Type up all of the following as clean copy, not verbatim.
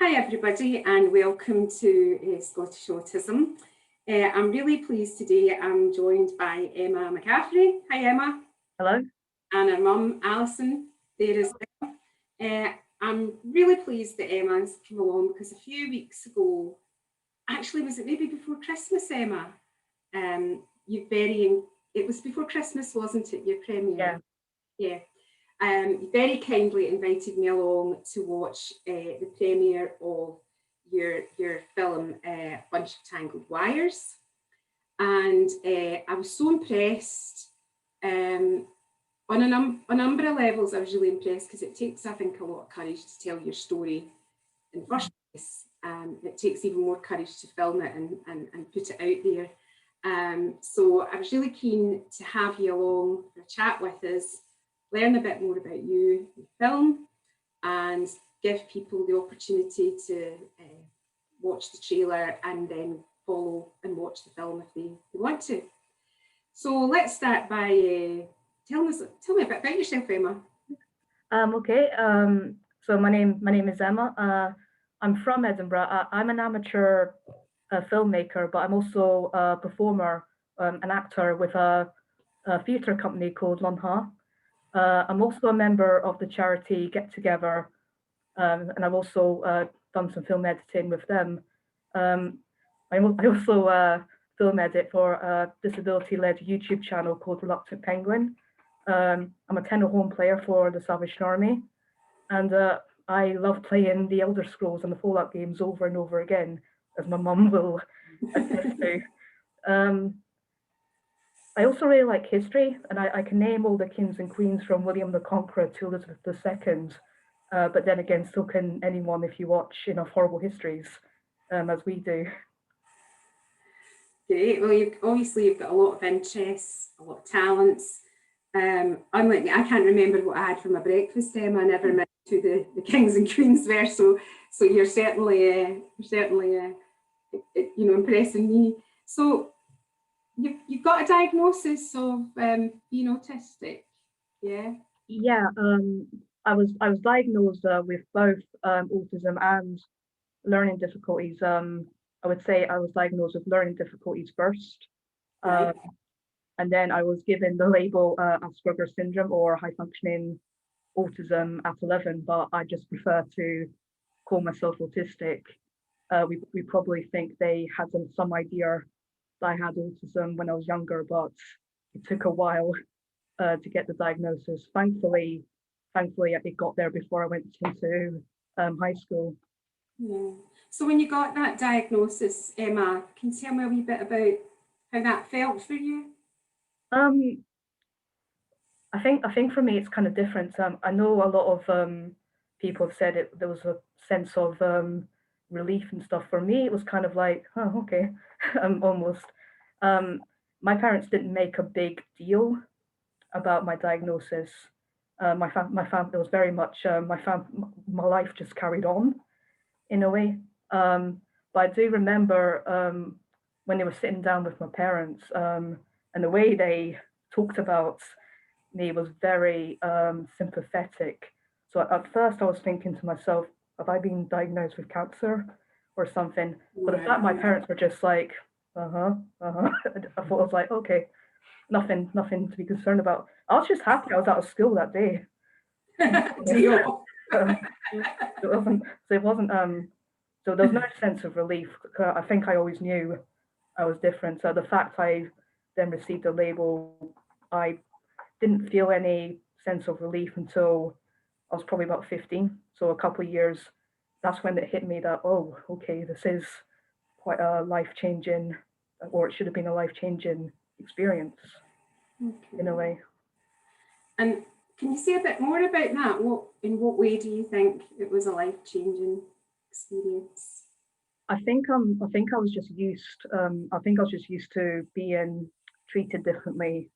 Hi everybody and welcome to Scottish Autism. I'm really pleased today. I'm joined by Emma McCaffrey. Hi Emma. Hello. And her mum Alison there as well. I'm really pleased that Emma's come along because a few weeks ago, actually was it maybe before Christmas, Emma? It was before Christmas, wasn't it, your premiere? Yeah. You very kindly invited me along to watch the premiere of your film, Bunch of Tangled Wires. And I was so impressed. On a number of levels, I was really impressed because it takes, I think, a lot of courage to tell your story in the first place. It takes even more courage to film it and put it out there. So I was really keen to have you along for a chat with us, learn a bit more about you, the film, and give people the opportunity to watch the trailer and then follow and watch the film if they want to. So let's start by tell me a bit about yourself, Emma. Okay. So my name is Emma. I'm from Edinburgh. I'm an amateur filmmaker, but I'm also a performer, an actor with a theatre company called Lonha. I'm also a member of the charity Get Together, and I've also done some film editing with them. I also film edit for a disability-led YouTube channel called Reluctant Penguin. I'm a tenor horn player for the Salvation Army, and I love playing the Elder Scrolls and the Fallout games over and over again, as my mum will attest to. I also really like history, and I can name all the kings and queens from William the Conqueror to Elizabeth II, but then again, so can anyone if you watch enough horrible histories, as we do. Great. Well, you've got a lot of interests, a lot of talents. Unlike me, I can't remember what I had for my breakfast. I never met who the kings and queens were. So you're certainly impressing me. So you've got a diagnosis of being autistic, yeah? Yeah. I was diagnosed with both autism and learning difficulties. I would say I was diagnosed with learning difficulties first. Right. And then I was given the label Asperger's syndrome or high functioning autism at 11, but I just prefer to call myself autistic. We probably think they had some idea that I had autism when I was younger, but it took a while to get the diagnosis. Thankfully, it got there before I went into high school. Yeah. So when you got that diagnosis, Emma, can you tell me a wee bit about how that felt for you? I think for me it's kind of different. I know a lot of people have said there was a sense of relief and stuff. For me, it was kind of like, oh, okay, almost. My parents didn't make a big deal about my diagnosis. My family, there was very much my life just carried on in a way. But I do remember when they were sitting down with my parents, and the way they talked about me was very sympathetic. So at first I was thinking to myself, have I been diagnosed with cancer or something? But the fact my parents were just like, I thought I was like, okay, nothing to be concerned about. I was just happy I was out of school that day. Deal. It wasn't so there was no sense of relief. I think I always knew I was different. So the fact I then received a label, I didn't feel any sense of relief until I was probably about 15. So a couple of years, that's when it hit me that, oh, okay, this is quite a life-changing, or it should have been a life-changing experience, in a way. And can you say a bit more about that? In what way do you think it was a life-changing experience? I think I was just used. I think I was just used to being treated differently,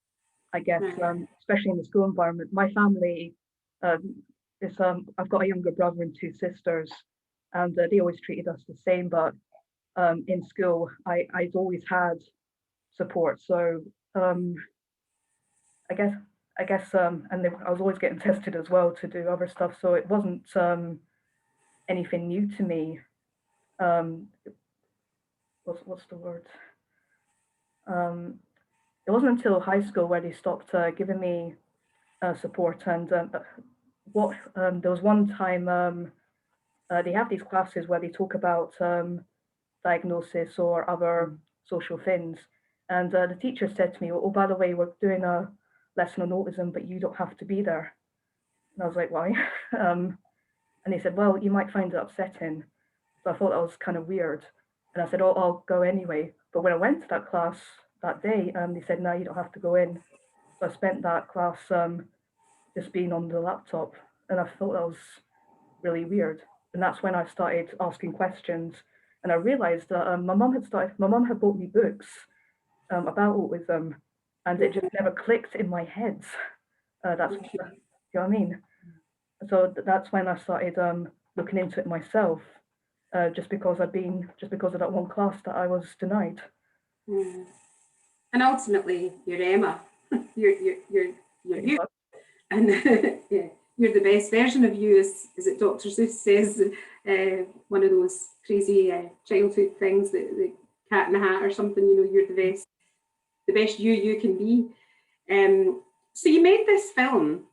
I guess, especially in the school environment. My family is I've got a younger brother and two sisters, and they always treated us the same. But in school, I'd always had support. So I guess, and I was always getting tested as well to do other stuff. So it wasn't anything new to me. What's the word? It wasn't until high school where they stopped giving me support. And there was one time they have these classes where they talk about diagnosis or other social things. And the teacher said to me, "Oh, by the way, we're doing a lesson on autism, but you don't have to be there." And I was like, "Why?" And they said, "Well, you might find it upsetting." So I thought that was kind of weird. And I said, "Oh, I'll go anyway." But when I went to that class that day, they said, "No, you don't have to go in." So I spent that class just being on the laptop, and I thought that was really weird. And that's when I started asking questions, and I realized that my mum had bought me books about autism, and it just never clicked in my head. That's you know what I mean. So that's when I started looking into it myself, just because of that one class that I was denied. Mm. And ultimately, you're Emma. You're you. And yeah, you're the best version of you, as it Dr. Seuss says, one of those crazy childhood things, the cat in the hat or something. You know, you're the best you can be. So you made this film.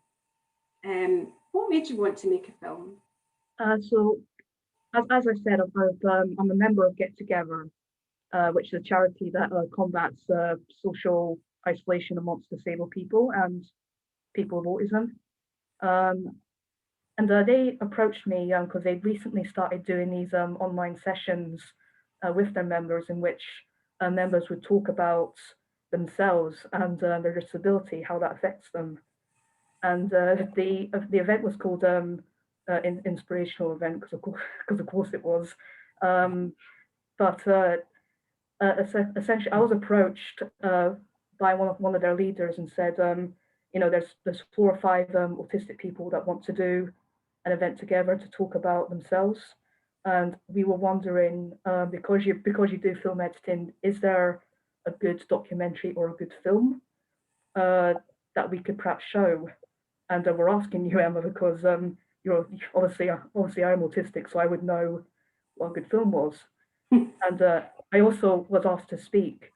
What made you want to make a film? So, as I said, I'm a member of Get Together, which is a charity that combats social isolation amongst disabled people and people with autism. Um, and they approached me because they'd recently started doing these online sessions with their members, in which members would talk about themselves and their disability, how that affects them. And the event was called inspirational event because of course it was. But essentially, I was approached by one of their leaders and said, there's 4 or 5 autistic people that want to do an event together to talk about themselves, and we were wondering, because you do film editing, is there a good documentary or a good film that we could perhaps show? And we're asking you, Emma, because you're obviously I'm autistic, so I would know what a good film was. And I also was asked to speak,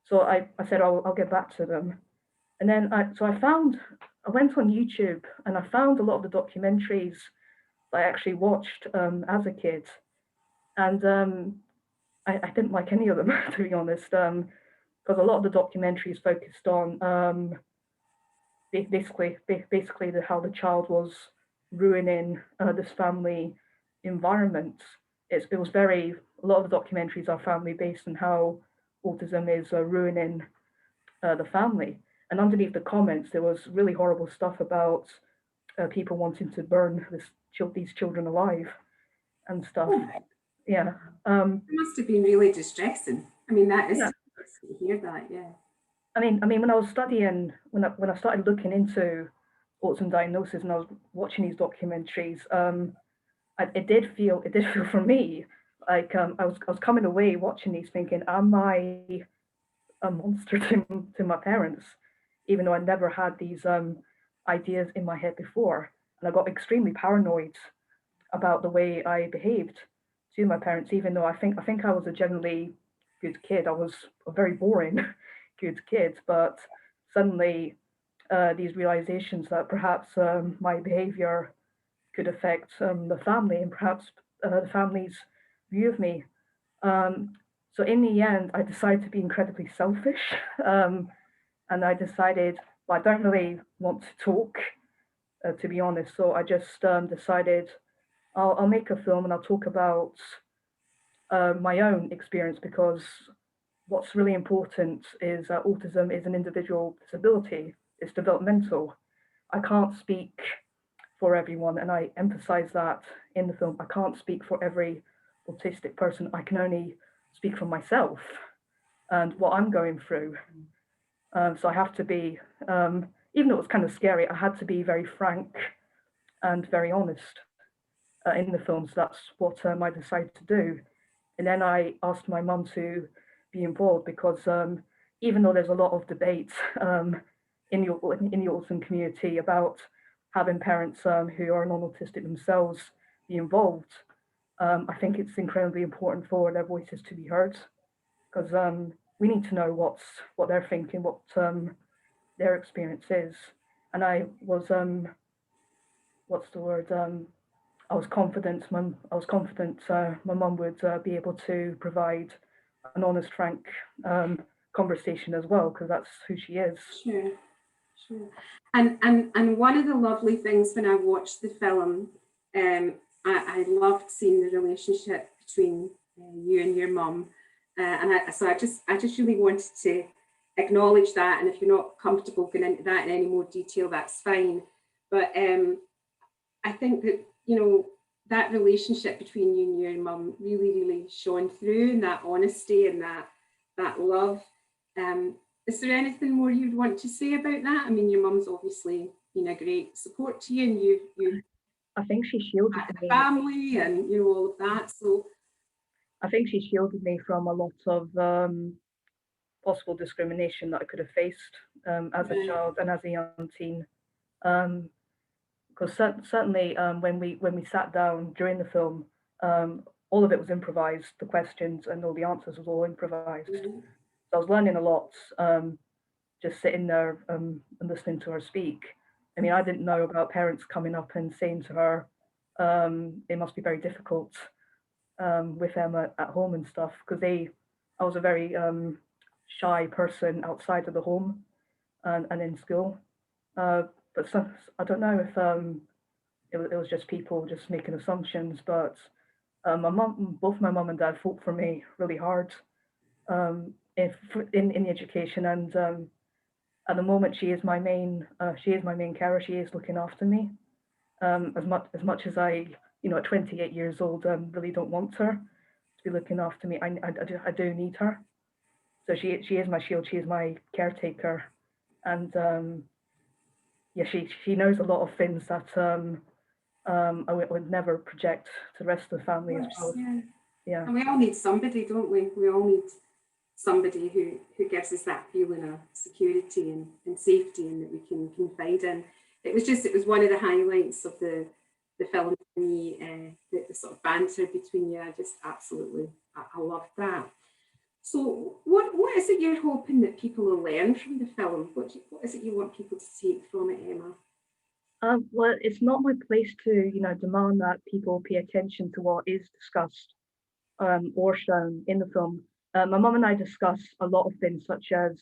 so I said I'll get back to them. And then I went on YouTube and I found a lot of the documentaries that I actually watched as a kid, and I didn't like any of them to be honest, because a lot of the documentaries focused on basically how the child was ruining this family environment. It was a lot of the documentaries are family based and how autism is ruining the family. And underneath the comments, there was really horrible stuff about people wanting to burn these children alive and stuff. Oh, Yeah. it must have been really distressing. I mean, that is Yeah. distressing to hear that. Yeah. I mean, when I was studying, when I started looking into autism diagnosis and I was watching these documentaries, it did feel for me like I was coming away watching these thinking, am I a monster to my parents? Even though I never had these ideas in my head before, and I got extremely paranoid about the way I behaved to my parents. Even though I think I was a generally good kid, I was a very boring good kid, but suddenly these realizations that perhaps my behavior could affect the family and perhaps the family's view of me. Um, so in the end, I decided to be incredibly selfish, and I decided, well, I don't really want to talk, to be honest. So I just decided I'll make a film and I'll talk about my own experience, because what's really important is that autism is an individual disability. It's developmental. I can't speak for everyone, and I emphasize that in the film. I can't speak for every autistic person. I can only speak for myself and what I'm going through. So I have to be, even though it was kind of scary, I had to be very frank and very honest in the films. That's what I decided to do. And then I asked my mum to be involved, because even though there's a lot of debate in the autism community about having parents who are non-autistic themselves be involved, I think it's incredibly important for their voices to be heard, because we need to know what they're thinking, what their experience is. And I was what's the word? I was confident. My mum would be able to provide an honest, frank conversation as well, because that's who she is. Sure, sure. And one of the lovely things when I watched the film, I loved seeing the relationship between you and your mum, so I just really wanted to acknowledge that. And if you're not comfortable going into that in any more detail, that's fine. But I think that, you know, that relationship between you and your mum really, really shone through, and that honesty and that love. Um, is there anything more you'd want to say about that? I mean, your mum's obviously been a great support to you, and you I think she shielded had a me. family, and you know all of that. So I think she shielded me from a lot of possible discrimination that I could have faced as a child and as a young teen. Because certainly when we sat down during the film, all of it was improvised. The questions and all the answers was all improvised. So I was learning a lot, just sitting there and listening to her speak. I mean, I didn't know about parents coming up and saying to her, it must be very difficult with Emma at home and stuff, because I was a very shy person outside of the home and in school. But some, I don't know if it was just people just making assumptions, but both my mum and dad fought for me really hard in education, and at the moment she is my main carer. She is looking after me. As much as I, at 28 years old, really don't want her to be looking after me. I do need her. So she is my shield. She is my caretaker, and yeah, she knows a lot of things that I would never project to the rest of the family as well. yeah. Yeah. And we all need somebody, don't we? We all need somebody who gives us that feeling of security and safety, and that we can confide in. It was one of the highlights of the film for me, the sort of banter between you. I just absolutely, I loved that. So what is it you're hoping that people will learn from the film? What is it you want people to take from it, Emma? Well, it's not my place to, demand that people pay attention to what is discussed or shown in the film. My mum and I discuss a lot of things, such as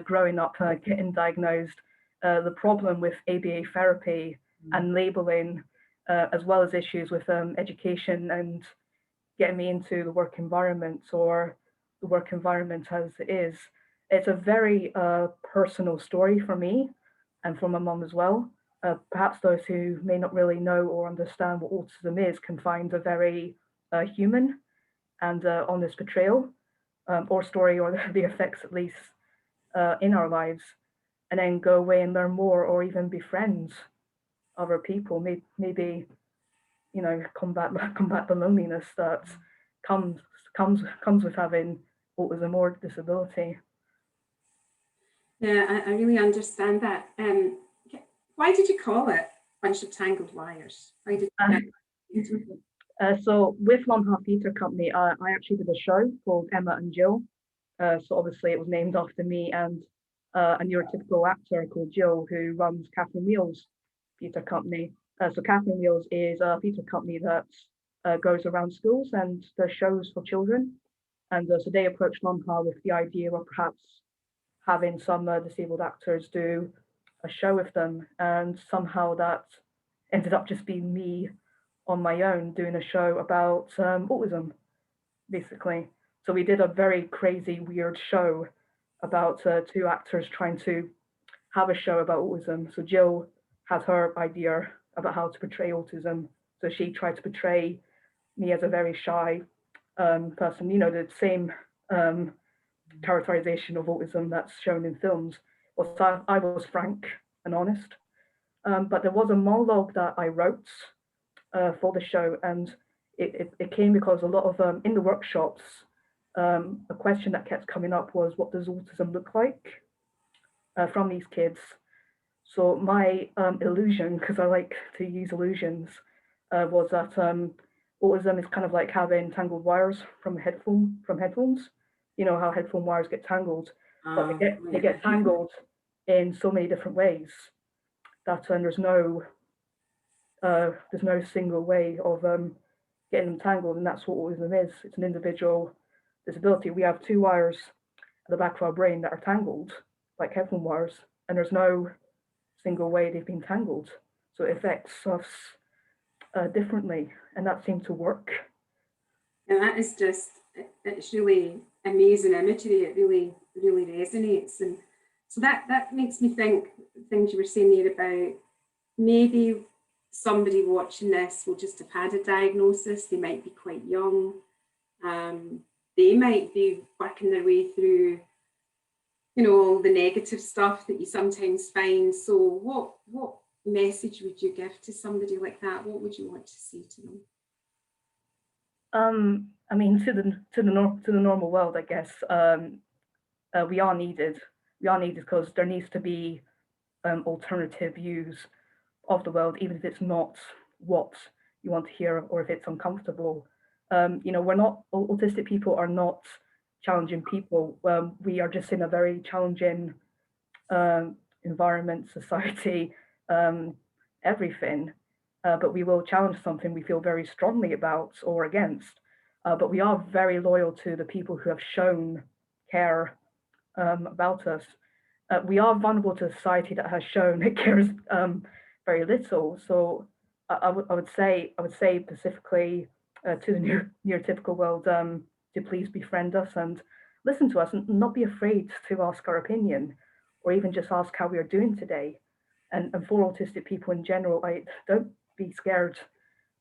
growing up, getting diagnosed, the problem with ABA therapy and labeling, as well as issues with education and getting me into the work environment, or the work environment as it is. It's a very personal story for me and for my mum as well. Perhaps those who may not really know or understand what autism is can find a very human and honest portrayal or story, or the effects at least in our lives, and then go away and learn more, or even befriend other people. Maybe combat combat the loneliness that comes comes with having autism or disability. Yeah, I really understand that. Why did you call it Bunch of Tangled Wires? Why did you So with Long Half Theatre Company, I actually did a show called Emma and Jill. So obviously it was named after me and a neurotypical actor called Jill, who runs Catherine Wheels Theatre Company. So Catherine Wheels is a theatre company that goes around schools and does shows for children. And so they approached Lonha with the idea of perhaps having some disabled actors do a show with them. And somehow that ended up just being me on my own doing a show about autism, basically. So we did a very crazy, weird show about two actors trying to have a show about autism. So Jill had her idea about how to portray autism. So she tried to portray me as a very shy person, the same characterization of autism that's shown in films. Was I was frank and honest. But there was a monologue that I wrote for the show, and it came because a lot of in the workshops, a question that kept coming up was, what does autism look like from these kids? So my illusion, because I like to use illusions, was that autism is kind of like having tangled wires from headphones. You know how headphone wires get tangled, but they get tangled in so many different ways that there's no single way of getting them tangled, and that's what autism is. It's an individual disability. We have two wires at the back of our brain that are tangled, like headphone wires, and there's no single way they've been tangled. So it affects us differently, and that seemed to work. And that is just, it's really amazing imagery. It really, really resonates. And so that makes me think things you were saying there about maybe somebody watching this will just have had a diagnosis. They might be quite young. They might be working their way through, you know, all the negative stuff that you sometimes find. So what message would you give to somebody like that? What would you want to say to them? I mean, to the normal world, I guess we are needed. We are needed because there needs to be alternative views of the world, even if it's not what you want to hear or if it's uncomfortable. You know, we're not autistic people are not challenging people. We are just in a very challenging environment, society, everything. But we will challenge something we feel very strongly about or against. But we are very loyal to the people who have shown care about us. We are vulnerable to a society that has shown it cares very little. So I would say specifically to the neurotypical world to please befriend us and listen to us and not be afraid to ask our opinion or even just ask how we are doing today. And for autistic people in general, don't be scared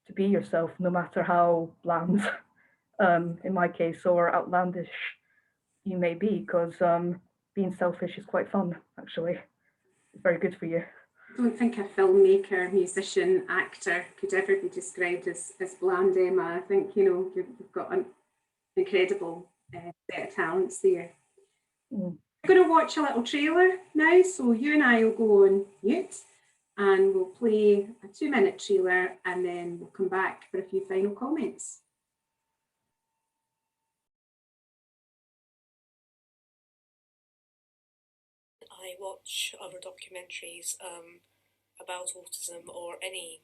to be yourself, no matter how bland, in my case, or outlandish you may be, because being selfish is quite fun, actually. It's very good for you. I don't think a filmmaker, musician, actor could ever be described as bland, Emma. I think, you know, you've got an incredible set of talents there. Mm. We're going to watch a little trailer now, so you and I will go on mute and we'll play a 2-minute trailer and then we'll come back for a few final comments. I watch other documentaries about autism or any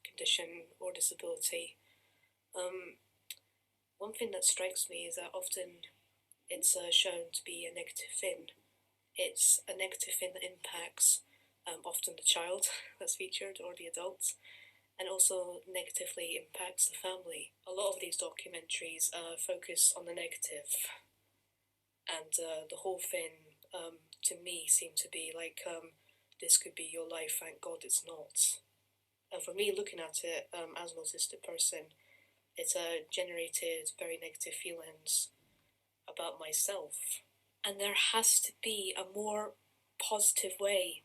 condition or disability. One thing that strikes me is that often it's shown to be a negative thing. It's a negative thing that impacts often the child that's featured or the adult, and also negatively impacts the family. A lot of these documentaries focus on the negative, and the whole thing to me seemed to be like, this could be your life, thank God it's not. And for me, looking at it as an autistic person, it's generated very negative feelings about myself. And there has to be a more positive way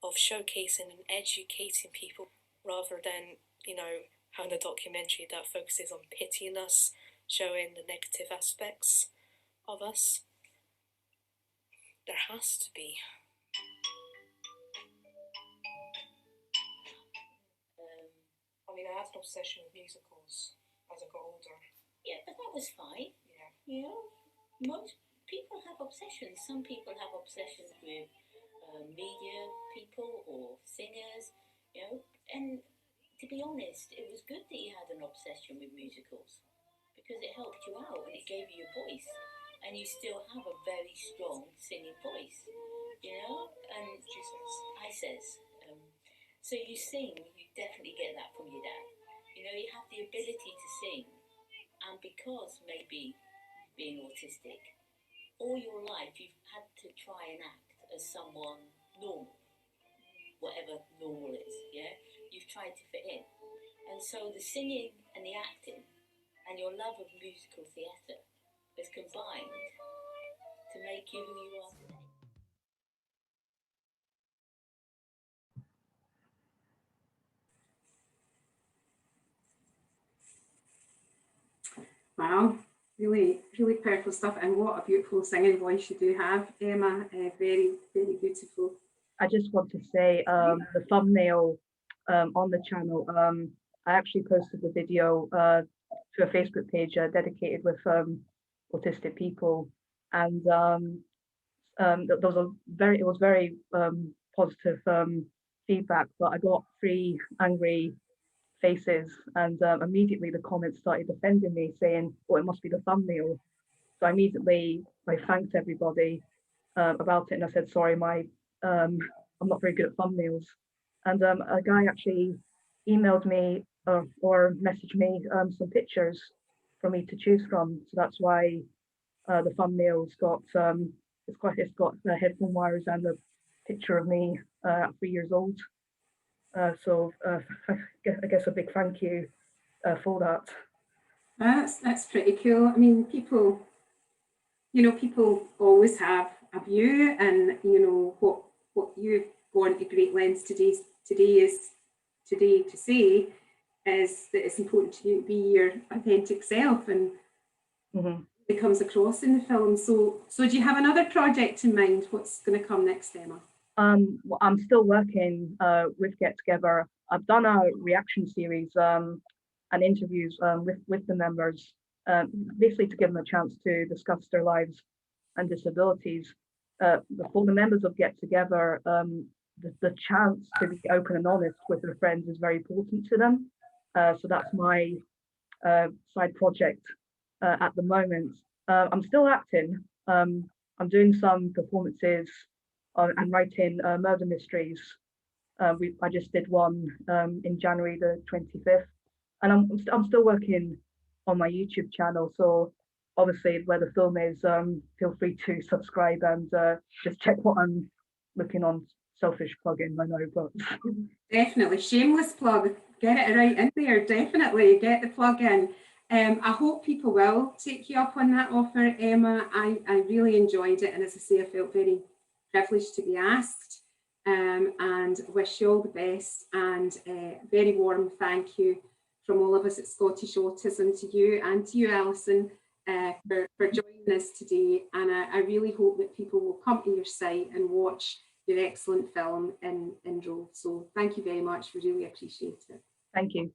of showcasing and educating people rather than, you know, having a documentary that focuses on pitying us, showing the negative aspects of us. There has to be. I mean, I had an obsession with musicals as I got older. Yeah, but that was fine. Yeah. You know, most people have obsessions. Some people have obsessions with media people or singers, you know. And to be honest, it was good that you had an obsession with musicals because it helped you out and it gave you a voice. And you still have a very strong singing voice, you know. And She says. I says, so you sing, you definitely get that from your dad. You know, you have the ability to sing, and because maybe being autistic, all your life you've had to try and act as someone normal, whatever normal is, yeah? You've tried to fit in. And so the singing and the acting and your love of musical theatre has combined to make you who you are today. Wow, really, really powerful stuff. And what a beautiful singing voice you do have, Emma. Very, very beautiful. I just want to say the thumbnail on the channel, I actually posted the video to a Facebook page dedicated with autistic people, and there was it was very positive feedback, but I got 3 angry faces, and immediately the comments started defending me, saying, "Oh, it must be the thumbnail." So immediately I thanked everybody about it, and I said, "Sorry, I'm not very good at thumbnails." And a guy actually emailed me or messaged me some pictures for me to choose from. So that's why the thumbnail's got it's got headphone wires and a picture of me at 3 years old. So I guess a big thank you for that. That's pretty cool. I mean, people always have a view, and what you've gone to great lengths today to say is that it's important to be your authentic self, and it comes across in the film. So do you have another project in mind? What's going to come next, Emma? Well, I'm still working with Get Together. I've done a reaction series and interviews with the members, basically to give them a chance to discuss their lives and disabilities. For the members of Get Together, the chance to be open and honest with their friends is very important to them. So that's my side project at the moment. I'm still acting. I'm doing some performances and writing murder mysteries. I just did one in January the 25th, and I'm still working on my YouTube channel. So obviously, where the film is, feel free to subscribe and just check what I'm looking on. Selfish plug-in, I know, but definitely shameless plug. Get it right in there. Definitely get the plug in. I hope people will take you up on that offer, Emma. I really enjoyed it, and as I say, I felt very privileged to be asked, and wish you all the best, and very warm thank you from all of us at Scottish Autism to you and to you, Alison, for joining us today. And I really hope that people will come to your site and watch your excellent film in Drove. So thank you very much. We really appreciate it. Thank you.